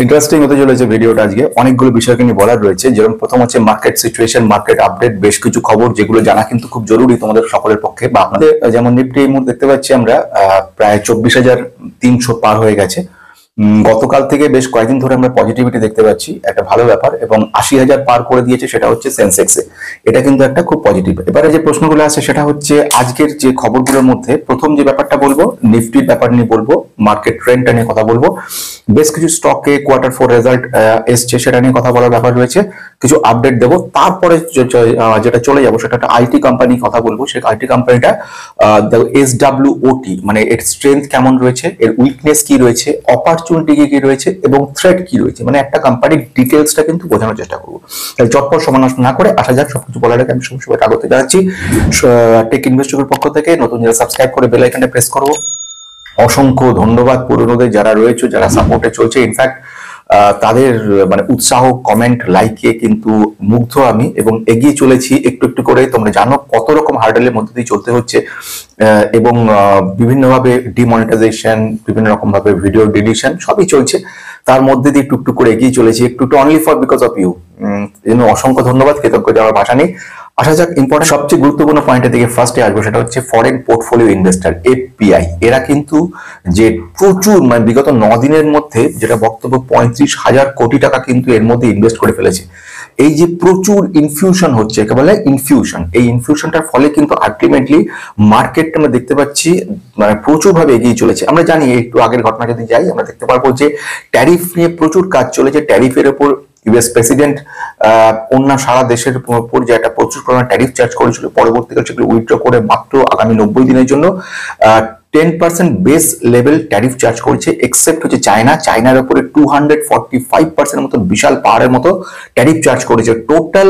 Interesting হতে চলেছে ভিডিওটা। আজকে অনেকগুলো বিষয়কে নিয়ে বলার রয়েছে, যেরকম প্রথম হচ্ছে মার্কেট সিচুয়েশন, মার্কেট আপডেট, বেশ কিছু খবর যেগুলো জানা কিন্তু খুব জরুরি তোমাদের সকলের পক্ষে বা আপনাদের। যেমন নিফটি এই মুহূর্তে দেখতে পাচ্ছি আমরা প্রায় 24,300 পার হয়ে গেছে। গতকাল থেকে বেশ কয়েকদিন ধরে আমরা পজিটিভিটি দেখতে পাচ্ছি, একটা ভালো ব্যাপার, এবং 80,000 পার করে দিয়েছে, সেটা হচ্ছে সেন্সেক্সে। এটা কিন্তু একটা খুব পজিটিভ। এবারে যে প্রশ্নগুলো আছে সেটা হচ্ছে আজকের যে খবরগুলোর মধ্যে প্রথম যে ব্যাপারটা বলবো, নিফটির ব্যাপার নিয়ে বলবো, মার্কেট ট্রেন্ডটা নিয়ে কথা বলবো, বেশ কিছু স্টকে কোয়ার্টার 4 রেজাল্ট এসছে সেটা নিয়ে কথা বলার ব্যাপার রয়েছে, কিছু আপডেট দেবো। তারপরে যেটা চলে যাবো সেটা একটা আইটি কোম্পানি কথা বলবো। সেই আইটি কোম্পানিটা SWOT, মানে এর স্ট্রেংথ কেমন রয়েছে, এর উইকনেস কি রয়েছে, অপরচুনিটি কি রয়েছে এবং থ্রেট কি রয়েছে, মানে একটা কোম্পানির ডিটেলসটা কিন্তু বোঝানোর চেষ্টা করবো। তাই চটপট সময় নষ্ট না করে আসা যাক সবকিছু বলার আগে আমি সবসময় স্বাগত জানাচ্ছি টেক ইনভেস্টরের পক্ষ থেকে। নতুন যারা সাবস্ক্রাইব করে বেল আইকনটা প্রেস করবো। অসংখ্য ধন্যবাদ পুরনোদের যারা রয়েছে, যারা সাপোর্টে চলছে। ইনফ্যাক্ট তাদের মানে উৎসাহ, কমেন্ট, লাইকে কিন্তু মুগ্ধ আমি, এবং এগিয়ে চলেছি একটু একটু করে। তোমরা জানো কত রকম হার্ডেলের মধ্যে দিয়ে চলতে হচ্ছে, এবং বিভিন্নভাবে ডিমনিটাইজেশন, বিভিন্ন রকম ভাবে ভিডিও ডিলিশন সবই চলছে, তার মধ্যে দিয়ে টুকটুক করে এগিয়ে চলেছি একটু only for because of you. অসংখ্য ধন্যবাদ, কৃতজ্ঞ যাওয়ার ভাষা নেই। আসা যাক ইম্পর্টেন্ট সবচেয়ে গুরুত্বপূর্ণ পয়েন্টের দিকে ফার্স্টে আসবো, সেটা হচ্ছে ফরেন পোর্টফোলিও ইনভেস্টর FPI। এরা কিন্তু যে প্রচুর মানে বিগত 9 দিনের মধ্যে যেটা বক্তব্য 35,000 কোটি টাকা কিন্তু এর মধ্যে ইনভেস্ট করে ফেলেছে। এই যে প্রচুর ইনফিউশন হচ্ছে, একে বলে ইনফিউশন, এই ইনফিউশনটার ফলে কিন্তু আলটিমেটলি মার্কেটটা আমরা দেখতে পাচ্ছি মানে প্রচুর ভাবে এগিয়ে চলেছে। আমরা জানি একটু আগের ঘটনা যদি যাই আমরা দেখতে পারবো যে ট্যারিফ নিয়ে প্রচুর কাজ চলেছে। ট্যারিফের উপর ইউএস প্রেসিডেন্ট অন্য সারা দেশের উপর যে একটা প্রচুর পরিমাণ ট্যারিফ চার্জ করেছিল, পরবর্তীকালে সেগুলো উইথড্র করে মাত্র আগামী 90 দিনের জন্য 10% বেস লেভেল ট্যারিফ চার্জ করেছে, এক্সেপ্ট হচ্ছে চায়না। চায়নার উপরে 245% মতো বিশাল পাহাড়ের মতো ট্যারিফ চার্জ করেছে। টোটাল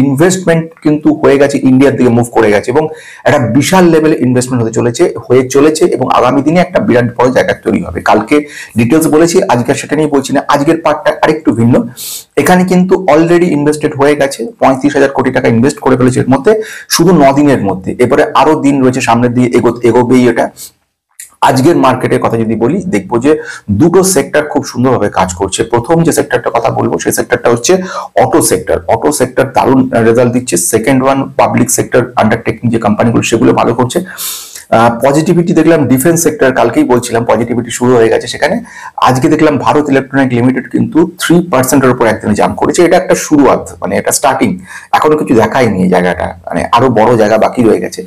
ইনভেস্টমেন্ট কিন্তু হয়ে গেছে ইন্ডিয়ার দিকে মুভ করে গেছে, এবং একটা বিশাল লেভেল ইনভেস্টমেন্ট হয়ে চলেছে এবং আগামী দিনে একটা বিরাট বড় জায়গা তৈরি হবে। কালকে ডিটেলস বলেছি, আজকে সেটা নিয়ে বলছি না। আজকের পার্টটা আরেকটু ভিন্ন। এখানে কিন্তু অলরেডি ইনভেস্টেড হয়ে গেছে, 35,000 কোটি টাকা ইনভেস্ট করে ফেলেছে এর মধ্যে শুধু 9 দিনের মধ্যে। এবারে আরো দিন রয়েছে সামনের দিয়ে এগোবেই এটা। আজকের মার্কেটের কথা যদি বলি, দেখবো যে দুটো সেক্টর খুব সুন্দরভাবে কাজ করছে। প্রথম যে সেক্টরটা কথা বলবো সেই সেক্টরটা হচ্ছে অটো সেক্টর। অটো সেক্টর দারুণ রেজাল্ট দিচ্ছে। Second one public sector undertaking যে কোম্পানিগুলো সেগুলো ভালো করছে। পজিটিভিটি দেখলাম ডিফেন্স সেক্টর, কালকেই বলছিলাম পজিটিভিটি শুরু হয়ে গেছে সেখানে। আজকে দেখলাম ভারত ইলেকট্রনিক লিমিটেড কিন্তু 3%-এর উপর একদিনে জাম্প করেছে। এটা একটা শুরুয়াত, মানে এটা স্টার্টিং, এখনো কিছু দেখায়নি এই জায়গাটা, মানে আরো বড় জায়গা বাকি রয়ে গেছে।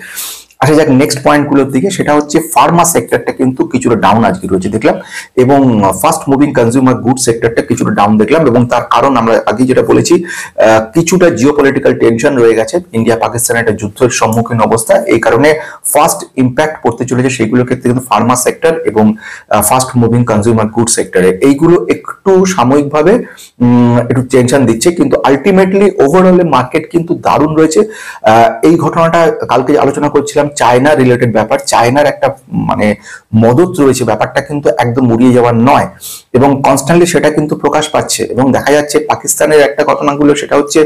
আসা যাক নেক্সট পয়েন্টগুলোর দিকে, সেটা হচ্ছে ফার্মা সেক্টরটা কিন্তু কিছুটা ডাউন আজকে রয়েছে দেখলাম, এবং ফাস্ট মুভিং কনজিউমার গুড সেক্টরটা কিছুটা ডাউন দেখলাম। এবং তার কারণ আমরা আগে যেটা বলেছি, কিছুটা জিওপলিটিক্যাল টেনশন রয়ে গেছে, ইন্ডিয়া পাকিস্তানের একটা যুদ্ধের সম্মুখীন অবস্থা, এই কারণে ফার্স্ট ইম্প্যাক্ট পড়তে চলেছে সেইগুলোর ক্ষেত্রে কিন্তু ফার্মা সেক্টর এবং ফাস্ট মুভিং কনজিউমার গুড সেক্টরে। এইগুলো একটু সাময়িকভাবে একটু টেনশন দিচ্ছে, কিন্তু আলটিমেটলি ওভারঅল মার্কেট কিন্তু দারুণ রয়েছে। এই ঘটনাটা কালকে আলোচনা করছিলাম, চায়না রিলেটেড ব্যাপার, চায়নার একটা মানে মদত রয়েছে, ব্যাপারটা কিন্তু একদম উড়িয়ে যাওয়ার নয়, এবং কনস্ট্যান্টলি সেটা কিন্তু প্রকাশ পাচ্ছে। এবং দেখা যাচ্ছে পাকিস্তানের একটা ঘটনাগুলো, সেটা হচ্ছে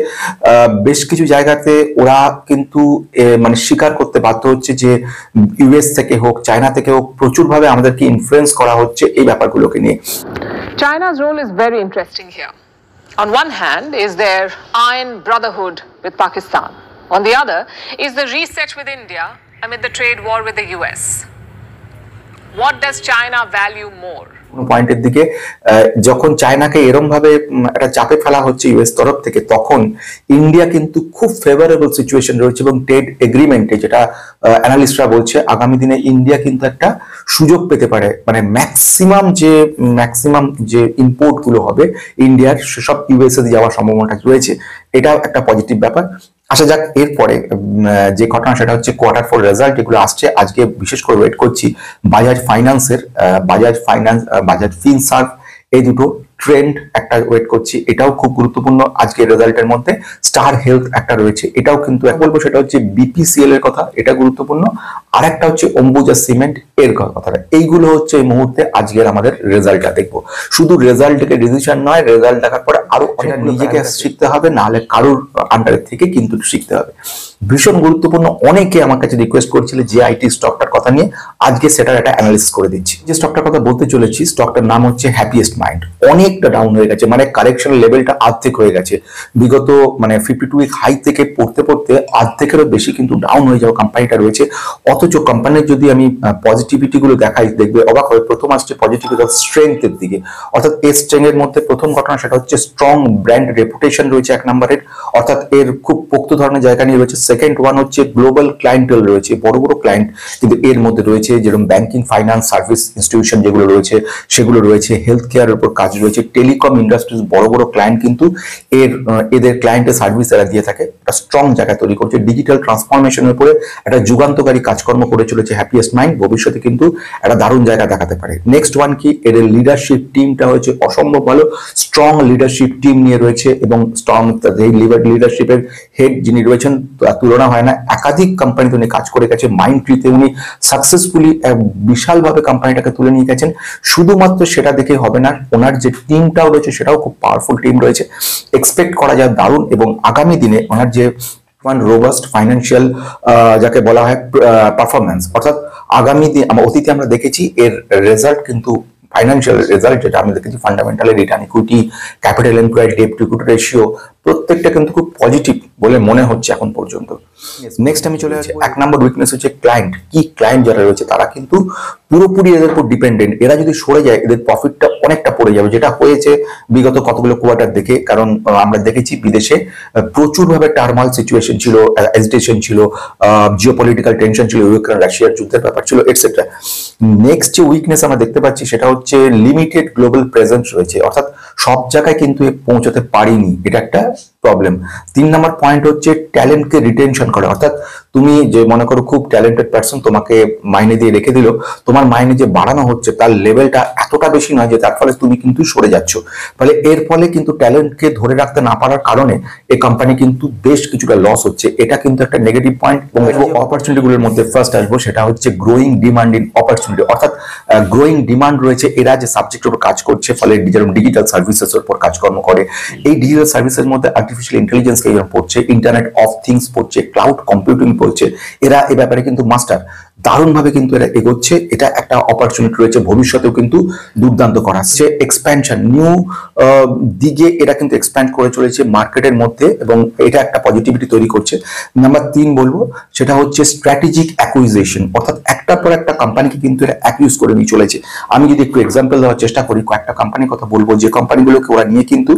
বেশ কিছু জায়গাতে ওরা কিন্তু মানে স্বীকার করতে বাধ্য হচ্ছে যে ইউএস থেকে হোক, চায়না থেকে হোক, প্রচুর ভাবে আমাদেরকে ইনফ্লুয়েন্স করা হচ্ছে এই ব্যাপারগুলোকে নিয়ে। China's role is very interesting here. On one hand is their iron brotherhood with Pakistan. On the other is the reset with India amid the trade war with the US. What does China value more? পয়েন্টের দিকে যখন চায়নাকে এরকম ভাবে একটা চাপে ফেলা হচ্ছে US তরফ থেকে, তখন ইন্ডিয়া কিন্তু খুব ফেভারেবল সিচুয়েশন রয়েছে, এবং ট্রেড এগ্রিমেন্টে যেটা অ্যানালিস্টরা বলছে আগামী দিনে ইন্ডিয়া কিন্তু একটা সুযোগ পেতে পারে, মানে ম্যাক্সিমাম যে ইম্পোর্ট গুলো হবে ইন্ডিয়ার সেসব ইউএসএ যাওয়ার সম্ভাবনাটা রয়েছে। এটাও একটা পজিটিভ ব্যাপার। আসা যাক এরপরে যে ঘটনা, সেটা হচ্ছে কোয়ার্টার 4 রেজাল্ট এগুলো আসছে। আজকে বিশেষ করে ওয়েট করছি বাজাজ ফিনসার্ভ, এই দুটো ট্রেন্ড একটা ওয়েট করছি, এটাও খুব গুরুত্বপূর্ণ আজকের রেজাল্টের মধ্যে। স্টার হেলথ একটা রয়েছে, এটাও কিন্তু বলবো, সেটা হচ্ছে BPCL এর কথা, এটা গুরুত্বপূর্ণ। আর একটা হচ্ছে অম্বুজা সিমেন্ট এর কথাটা। এইগুলো হচ্ছে এই মুহূর্তে আজকের আমাদের রেজাল্টটা দেখবো। শুধু রেজাল্ট থেকে ডিসিশন নয়, রেজাল্ট দেখার পরে আরো নিজেকে শিখতে হবে, নাহলে কারোর আন্ডারের থেকে কিন্তু শিখতে হবে। ভীষণ গুরুত্বপূর্ণ। অনেকে আমার কাছে রিকোয়েস্ট করছিল যে আইটি স্টকটার কথা নিয়ে, আজকে সেটার একটা অ্যানালিসিস করে দিচ্ছি। যে স্টকটার কথা বলতে চলেছি, স্টকটার নাম হচ্ছে হ্যাপিয়েস্ট মাইন্ড। অনেকটা ডাউন হয়ে গেছে, মানে কারেকশন লেভেলটা অর্ধেক হয়ে গেছে। বিগত মানে 52 উইক হাই থেকে পড়তে পড়তে অর্ধেকেরও বেশি কিন্তু ডাউন হয়ে যাওয়া কোম্পানিটা রয়েছে। অথচ কোম্পানির যদি আমি পজিটিভিটি গুলো দেখাই, দেখবে অবাক হবে। প্রথম আসছে পজিটিভিটি অফ স্ট্রেংথের দিকে, অর্থাৎ এর স্ট্রেংথের মধ্যে প্রথম ঘটনা সেটা হচ্ছে স্ট্রং ব্র্যান্ড রেপুটেশন রয়েছে এক নম্বরের, অর্থাৎ এর খুব পোক্ত ধরনের জায়গা নিয়ে রয়েছে। সেকেন্ড ওয়ান হচ্ছে গ্লোবাল ক্লায়েন্টেল রয়েছে, বড় বড় ক্লায়েন্ট কিন্তু এর মধ্যে রয়েছে, যেরকম ব্যাংকিং, ফাইন্যান্স, সার্ভিস ইনস্টিটিউশন যেগুলো রয়েছে সেগুলো রয়েছে, হেলথ কেয়ারের উপর কাজ রয়েছে, টেলিকম ইন্ডাস্ট্রিজ বড় বড় ক্লায়েন্ট কিন্তু এদের ক্লায়েন্টের সার্ভিস এরা দিয়ে থাকে। একটা স্ট্রং জায়গা তৈরি করছে। ডিজিটাল ট্রান্সফরমেশনের উপরে একটা যুগান্তকারী কাজকর্ম করে চলেছে হ্যাপিয়েস্ট মাইন্ড। ভবিষ্যতে কিন্তু একটা দারুণ জায়গা দেখাতে পারে। নেক্সট ওয়ান কি, এদের লিডারশিপ টিমটা হয়েছে অসম্ভব ভালো। স্ট্রং লিডারশিপ টিম নিয়ে রয়েছে এবং স্ট্রং লিডারশিপের হেড যিনি রয়েছেন তুলনা হয় না। একাধিক কোম্পানিতে উনি কাজ করে গেছে। মাইন্ডট্রিতে উনি সাকসেসফুলি বিশালভাবে কোম্পানিটাকে তুলে নিয়ে গেছেন। শুধুমাত্র সেটা দেখে হবে না, ওনার যে টিমটাও রয়েছে সেটাও খুব পাওয়ারফুল টিম রয়েছে। এক্সপেক্ট করা যায় দারুণ, এবং আগামী দিনে ওনার যে রোবাস্ট ফাইন্যান্সিয়াল যাকে বলা হয় পারফরমেন্স, অর্থাৎ আগামী দিন অতীতে আমরা দেখেছি এর রেজাল্ট কিন্তু ফাইন্যান্সিয়াল রেজাল্ট যেটা আমি দেখেছি, fundamentally return equity, capital employed, debt to equity ratio প্রত্যেকটা কিন্তু খুব পজিটিভ বলে মনে হচ্ছে এখন পর্যন্ত। নেক্সট আমি চলে আসবো, এক নম্বর উইকনেস হচ্ছে ক্লায়েন্ট। কি ক্লায়েন্ট যারা রয়েছে তারা কিন্তু পুরোপুরি এদের উপর ডিপেন্ডেন্ট। এরা যদি সরে যায় এদের প্রফিটটা অনেকটা পড়ে যাবে, যেটা হয়েছে বিগত কতগুলো কোয়ার্টার দেখে। কারণ আমরা দেখেছি বিদেশে প্রচুর ভাবে টার্মাল সিচুয়েশন ছিল, এজিটেশন ছিল, জিওপলিটিক্যাল টেনশন ছিল, ইউক্রেন রাশিয়ার যুদ্ধের ব্যাপার ছিল, এটসেট্রা। নেক্সট যে উইকনেস আমরা দেখতে পাচ্ছি সেটা হচ্ছে লিমিটেড গ্লোবাল প্রেজেন্স রয়েছে, অর্থাৎ সব জায়গায় কিন্তু পৌঁছাতে পারিনি, এটা একটা প্রবলেম। 3 নম্বর পয়েন্ট হচ্ছে ট্যালেন্টকে রিটেনশন করা, অর্থাৎ তুমি যে মনে করো খুব ট্যালেন্টেড পার্সন, তোমাকে মাইনে দিয়ে রেখে দিল, তোমার মাইনে যে বাড়ানো হচ্ছে তার লেভেলটা এতটা বেশি নয় যে তার ফলে তুমি কিন্তু সরে যাচ্ছ। ফলে এর ফলে কিন্তু ট্যালেন্টকে ধরে রাখতে না পারার কারণে এই কোম্পানি কিন্তু বেশ কিছুটা লস হচ্ছে। এটা কিন্তু একটা নেগেটিভ পয়েন্ট। এবং অপরচুনিটি গুলোর মধ্যে ফার্স্ট আসবো সেটা হচ্ছে গ্রোয়িং ডিমান্ড ইন অপরচুনিটি, অর্থাৎ গ্রোয়িং ডিমান্ড রয়েছে। এরা যে সাবজেক্টের উপর কাজ করছে, ফলে যেরকম ডিজিটাল সার্ভিসেস এর উপর কাজকর্ম করে, এই ডিজিটাল সার্ভিসের মধ্যে আর্টিফিশিয়াল ইন্টেলিজেন্স কে পড়ছে, ইন্টারনেট অফ থিংস পড়ছে, ক্লাউড কম্পিউটিং পড়ছে। এরা এ ব্যাপারে কিন্তু মাস্টার, দারুণভাবে কিন্তু এরা এগোচ্ছে। এটা একটা অপরচুনিটি রয়েছে, ভবিষ্যতেও কিন্তু দুর্দান্ত করা আসছে। এক্সপ্যানশন, নিউ দিকে এরা কিন্তু এক্সপ্যান্ড করে চলেছে মার্কেটের মধ্যে, এবং এটা একটা পজিটিভিটি তৈরি করছে। নাম্বার 3 বলবো সেটা হচ্ছে স্ট্র্যাটেজিক অ্যাকুইজিশন, অর্থাৎ একটার পর একটা কোম্পানিকে কিন্তু এরা অ্যাকিউজ করে নিয়ে চলেছে। আমি যদি একটু এক্সাম্পল দেওয়ার চেষ্টা করি, কয়েকটা কোম্পানির কথা বলবো যে কোম্পানিগুলোকে ওরা নিয়ে কিন্তু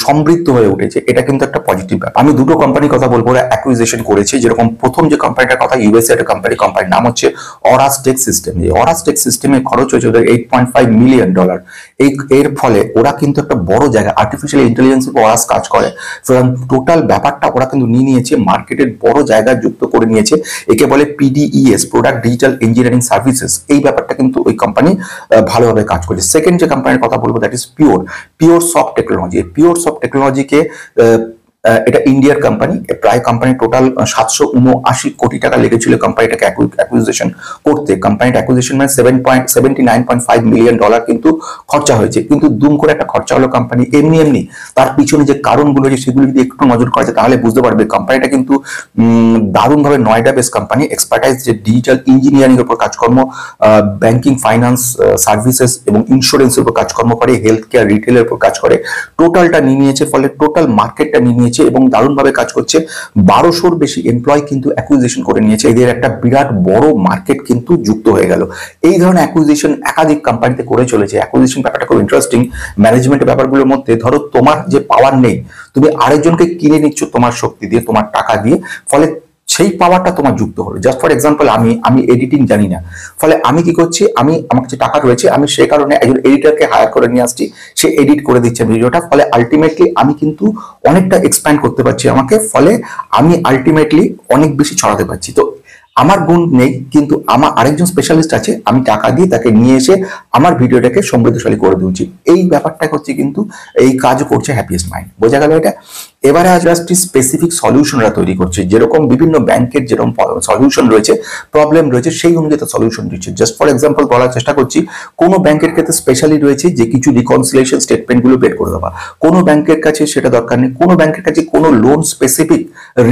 সমৃদ্ধ হয়ে উঠেছে। এটা কিন্তু একটা পজিটিভ ব্যাপার। আমি দুটো কোম্পানির কথা বলবো ওরা অ্যাকুইজিশন করেছে। যেরকম প্রথম যে কোম্পানিটার কথা, ইউএসএ একটা কোম্পানির নাম হচ্ছে অরাস টেক সিস্টেম। এই অরাস টেক সিস্টেমে খরচ হয়েছে ওদের $8.5 মিলিয়ন। এর ফলে ওরা কিন্তু একটা বড় জায়গা, আর্টিফিশিয়াল ইন্টেলিজেন্সের উপর ওরাস কাজ করে। সুতরাং টোটাল ব্যাপারটা ওরা কিন্তু নিয়ে নিয়েছে, মার্কেটের বড় জায়গা যুক্ত করে নিয়েছে। একে বলে PDES, product digital engineering services. এই ব্যাপারটা কিন্তু ওই কোম্পানি ভালোভাবে কাজ করছে। সেকেন্ড যে কোম্পানির কথা বলবো that is pure soft technology. Pure soft টেকনোলজিকে এটা ইন্ডিয়ার কোম্পানি। প্রায় কোম্পানি টোটাল 779 কোটি টাকা লেগেছিল কোম্পানিটাকে অ্যাকুইজিশন করতে। কোম্পানিটা অ্যাকুইজিশন মানে $79.5 মিলিয়ন কিন্তু খরচা হয়েছে। কিন্তু দুম করে একটা খরচা হলো কোম্পানি এমনি। তার পিছনে যে কারণগুলো আছে সেগুলো যদি একটু নজর করা যায় তাহলে বুঝতে পারবে কোম্পানিটা কিন্তু দারুণভাবে নয়ডা বেস কোম্পানি। এক্সপার্টাইজ যে ডিজিটাল ইঞ্জিনিয়ারিং এর উপর কাজকর্ম, ব্যাংকিং, ফাইন্যান্স, সার্ভিসেস এবং ইন্স্যুরেন্সের উপর কাজকর্ম করে, হেলথ কেয়ার, রিটেলের উপর কাজ করে। টোটালটা নিয়ে নিয়েছে, ফলে টোটাল মার্কেটটা নিয়ে নিয়েছে এবং দারুণভাবে কাজ করছে। 1200-র বেশি এমপ্লয় কিন্তু অ্যাকুইজিশন করে নিয়েছে। এদের একটা বিরাট বড় মার্কেট কিন্তু যুক্ত হয়ে গেল। এই ধরনের অ্যাকুইজিশন একাধিক কোম্পানিতে করে চলেছে। অ্যাকুইজিশন ব্যাপারটা খুব ইন্টারেস্টিং। ম্যানেজমেন্টের ব্যাপারগুলোর মধ্যে ধরো তোমার যে পাওয়ার নেই, তুমি আরেকজনকে কিনে নিচ্ছ তোমার শক্তি দিয়ে, তোমার টাকা দিয়ে, ফলে সেই পাওয়ারটা তোমার যুক্ত হলো। জাস্ট ফর এক্সাম্পল, আমি এডিটিং জানি না, ফলে আমি কি করছি, আমার কাছে টাকা রয়েছে, আমি সেই কারণে একজন এডিটরকে হায়ার করে নিয়ে আসছি, সে এডিট করে দিচ্ছে ভিডিওটা। ফলে আলটিমেটলি আমি কিন্তু অনেকটা এক্সপ্যান্ড করতে পারছি আমাকে, ফলে আমি আলটিমেটলি অনেক বেশি ছড়াতে পারছি। তো আমার গুণ নেই, কিন্তু আমার আরেকজন স্পেশালিস্ট আছে, আমি টাকা দিয়ে তাকে নিয়ে এসে আমার ভিডিওটাকে সমৃদ্ধশালী করে দিচ্ছি। এই ব্যাপারটা হচ্ছে কিন্তু এই কাজ করছে হ্যাপিয়েস্ট মাইন্ড। বোঝা গেল এটা? এবারে আজ আসছি স্পেসিফিক সলিউশনরা তৈরি করছে, যেরকম বিভিন্ন ব্যাংকের যেরকম সলিউশন রয়েছে, প্রবলেম রয়েছে, সেই অনুযায়ী সলিউশন দিচ্ছে। জাস্ট ফর এক্সাম্পল বলার চেষ্টা করছি, কোনো ব্যাংকের ক্ষেত্রে স্পেশালি রয়েছে যে কিছু রিকনসিলিয়েশন স্টেটমেন্ট গুলো বের করে দেওয়া, কোনো ব্যাংকের কাছে সেটা দরকার নেই, কোনো ব্যাংকের কাছে কোনো লোন স্পেসিফিক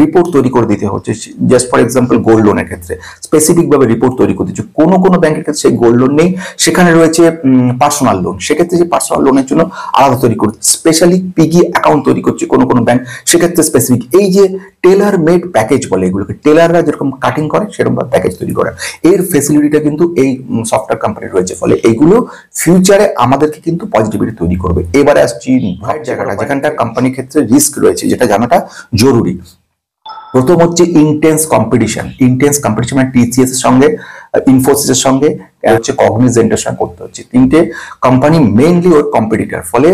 রিপোর্ট তৈরি করে দিতে হচ্ছে। জাস্ট ফর এক্সাম্পল গোল্ড লোনের ক্ষেত্রে স্পেসিফিক ভাবে রিপোর্ট তৈরি করে দিচ্ছে। কোনো ব্যাংকের ক্ষেত্রে সেই গোল্ড লোন নেই, সেখানে রয়েছে পার্সোনাল লোন, সেক্ষেত্রে যে পার্সোনাল লোনের জন্য আলাদা তৈরি করছে। স্পেশালি পিগি অ্যাকাউন্ট তৈরি করছে কোনো ব্যাংক, সেক্ষেত্রে স্পেসিফিক এই যে টেলার মেড প্যাকেজ বলে এগুলোকে, টেলাররা যেরকম কাটিং করে সেরকম প্যাকেজ তৈরি করে, এর ফেসিলিটিটা কিন্তু এই সফটওয়্যার কোম্পানি রয়েছে। ফলে এইগুলো ফিউচারে আমাদেরকে কিন্তু পজিটিভিটি তৈরি করবে। এবারে আসছি ভয়ের জায়গাটা, যেখানটা কোম্পানির ক্ষেত্রে রিস্ক রয়েছে, যেটা জানাটা জরুরি। প্রথম হচ্ছে ইন্টেন্স কম্পিটিশন মানে টিসিএস এর সঙ্গে, ইনফোসিসের সঙ্গে, হচ্ছে কগনিজেন্টের সঙ্গে করতে হচ্ছে। তিনটে কোম্পানি মেইনলি ওর কম্পিটিটর, ফলে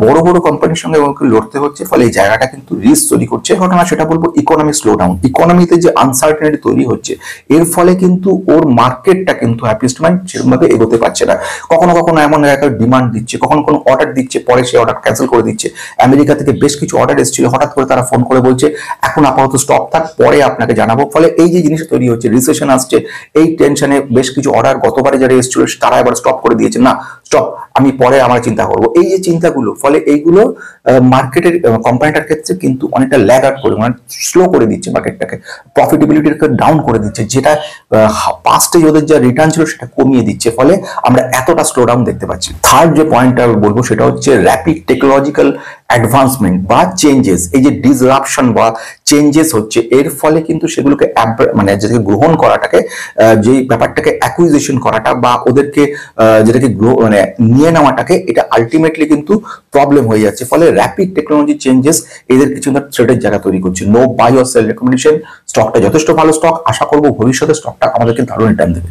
বড় কোম্পানির সঙ্গে ওকে লড়তে হচ্ছে। ফলে এই জায়গাটা কিন্তু রিস্ক তৈরি করছে। ঘটনা সেটা বলবো ইকোনমিক স্লোডাউন, ইকোনমিতে যে আনসার্টেনিটি তৈরি হচ্ছে, এর ফলে কিন্তু ওর মার্কেটটা কিন্তু হ্যাপিয়েস্ট মাইন্ড সেরকম ভাবে এগোতে পারছে না। কখনো এমন জায়গায় ডিমান্ড দিচ্ছে, কখনো অর্ডার দিচ্ছে, পরে সে অর্ডার ক্যান্সেল করে দিচ্ছে। আমেরিকা থেকে বেশ কিছু অর্ডার এসেছিল, হঠাৎ করে তারা ফোন করে বলছে এখন আপাতত স্টপ থাক, পরে আপনাকে জানাবো। ফলে এই যে জিনিসটা তৈরি হচ্ছে, রিসেশন আসছে, এই টেনশনে বেশ কিছু অর্ডার গতবারে যারা এসেছিল তারা এবার স্টপ করে দিয়েছে, না স্টপ, আমি পরে আমার চিন্তা করব। এই যে চিন্তাগুলো, ফলে এইগুলো মার্কেটের কোম্পানিটার ক্ষেত্রে কিন্তু অনেকটা ল্যাগ আউট করে, মানে স্লো করে দিচ্ছে মার্কেটটাকে, প্রফিটেবিলিটিটাকে ডাউন করে দিচ্ছে, যেটা পাস্টে ওদের যা রিটার্ন ছিল সেটা কমিয়ে দিচ্ছে। ফলে আমরা এতটা স্লো ডাউন দেখতে পাচ্ছি। থার্ড যে পয়েন্টটা বলবো সেটা হচ্ছে র্যাপিড টেকনোলজিক্যাল অ্যাডভান্সমেন্ট বা চেঞ্জেস। এই যে ডিসরাপশন বা চেঞ্জেস হচ্ছে, এর ফলে কিন্তু সেগুলোকে মানে যেটাকে গ্রহণ করাটাকে, যে ব্যাপারটাকে অ্যাকুইজিশন করাটা বা ওদেরকে যেটাকে মানে নিয়ে নেওয়াটাকে, এটা আলটিমেটলি কিন্তু প্রবলেম হয়ে যাচ্ছে। ফলে র্যাপিড টেকনোলজি চেঞ্জেস এদের কিছু না থ্রেটের জায়গা তৈরি করছে। No buy or sell recommendation, স্টকটা যথেষ্ট ভালো স্টক, আশা করবো ভবিষ্যতে স্টকটা আমাদেরকে দারুণ রিটার্ন দেবে।